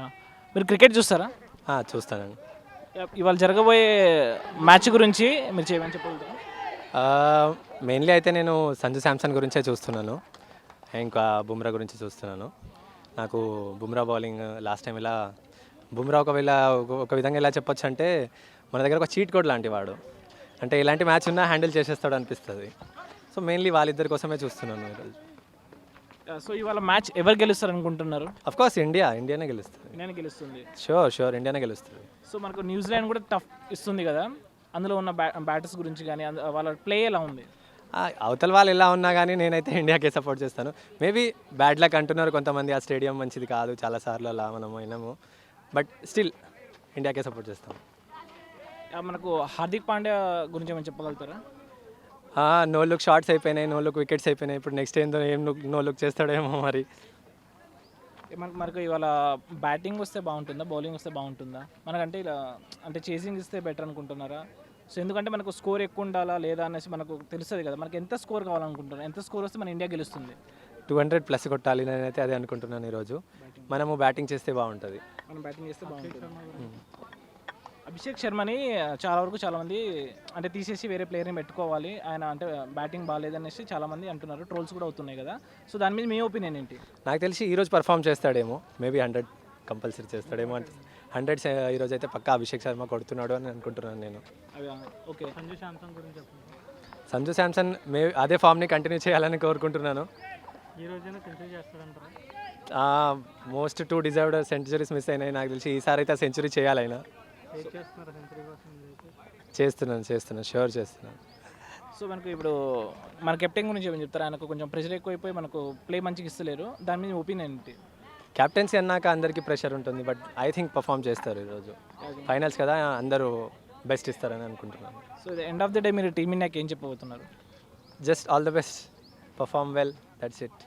ఆ. మీరు క్రికెట్ చూస్తారా? చూస్తానండి. ఇవాళ జరగబోయే మ్యాచ్ గురించి మీరు చేయమని చెప్పగలుగుతారా? మెయిన్లీ అయితే నేను సంజు శాంసన్ గురించే చూస్తున్నాను, ఇంకా బుమ్రా గురించి చూస్తున్నాను. నాకు బుమ్రా బౌలింగ్ లాస్ట్ టైం ఇలా బుమ్రా ఒకవేళ ఒక విధంగా ఎలా చెప్పొచ్చు అంటే మన దగ్గర ఒక చీట్ కోడ్ లాంటి వాడు, అంటే ఎలాంటి మ్యాచ్ ఉన్నా హ్యాండిల్ చేసేస్తాడు అనిపిస్తుంది. సో మెయిన్లీ వాళ్ళిద్దరి కోసమే చూస్తున్నాను ఈరోజు. సో ఇవాళ మ్యాచ్ ఎవరు గెలుస్తారు అనుకుంటున్నారు? అఫ్కోర్స్ ఇండియానే గెలుస్తుంది. ఇండియానే గెలుస్తుంది. షూర్ ఇండియానే గెలుస్తుంది. సో మనకు న్యూజిలాండ్ కూడా టఫ్ ఇస్తుంది కదా, అందులో ఉన్న బ్యాటర్స్ గురించి కానీ వాళ్ళ ప్లే ఎలా ఉంది? అవతల వాళ్ళు ఎలా ఉన్నా కానీ నేనైతే ఇండియాకే సపోర్ట్ చేస్తాను. మేబీ బ్యాడ్ లక్ అంటున్నారు కొంతమంది, ఆ స్టేడియం మంచిది కాదు చాలాసార్లు అలా మనం అయినాము, బట్ స్టిల్ ఇండియాకే సపోర్ట్ చేస్తాం. మనకు హార్దిక్ పాండ్యా గురించి ఏమైనా చెప్పగలుగుతారా? నో లుక్ షాట్స్ అయిపోయినాయి, నో లుక్ వికెట్స్ అయిపోయినాయి. ఇప్పుడు నెక్స్ట్ ఏందో నో లుక్ చేస్తాడేమో మరి. మనకు ఇవాళ బ్యాటింగ్ వస్తే బాగుంటుందా, బౌలింగ్ వస్తే బాగుంటుందా? మనకంటే ఇలా అంటే చేసింగ్ ఇస్తే బెటర్ అనుకుంటున్నారా? సో ఎందుకంటే మనకు స్కోర్ ఎక్కువ ఉండాలా లేదా అనేసి మనకు తెలుస్తుంది కదా, మనకి ఎంత స్కోర్ కావాలనుకుంటున్నారు, ఎంత స్కోర్ వస్తే మన ఇండియా గెలుస్తుంది? 200+ కొట్టాలి, నేనైతే అదే అనుకుంటున్నాను. ఈరోజు మనము బ్యాటింగ్ చేస్తే బాగుంటుంది. మనం బ్యాటింగ్ చేస్తే బాగుంటుంది. అభిషేక్ శర్మని చాలామంది అంటే తీసేసి వేరే ప్లేయర్ని పెట్టుకోవాలి, ఆయన అంటే బ్యాటింగ్ బాగాలేదనేసి చాలామంది అంటున్నారు, ట్రోల్స్ కూడా అవుతున్నాయి కదా. సో దాని మీద మీ ఒపీనియన్ ఏంటి? నాకు తెలిసి ఈరోజు పర్ఫామ్ చేస్తాడేమో, మేబీ 100 కంపల్సరీ చేస్తాడేమో అంటే 100 ఈరోజు అయితే పక్కా అభిషేక్ శర్మ కొడుతున్నాడు అని అనుకుంటున్నాను నేను. ఓకే. సంజు శాంసన్ అదే ఫామ్ని కంటిన్యూ చేయాలని కోరుకుంటున్నాను. మోస్ట్ 2 డిజర్వ్డ్ సెంచరీస్ మిస్ అయినాయి, నాకు తెలిసి ఈసారి అయితే సెంచరీ చేయాలైనా. చేస్తున్నాను షూర్ చేస్తున్నాను. సో మనకు ఇప్పుడు మన కెప్టెన్ గురించి ఏమని చెప్తారు? ఆయనకు కొంచెం ప్రెషర్ ఎక్కువైపోయి మనకు ప్లే మంచిగా ఇస్తలేరు, దాని మీద ఒపీనియన్ ఏంటి? కెప్టెన్సీ అన్నాక అందరికీ ప్రెషర్ ఉంటుంది, బట్ ఐ థింక్ పర్ఫామ్ చేస్తారు ఈరోజు. ఫైనల్స్ కదా, అందరూ బెస్ట్ ఇస్తారని అనుకుంటున్నాను. So end of the day మీరు టీమ్ ఇండియాకి ఏం చెప్పబోతున్నారు? Just all the best, perform well, that's it.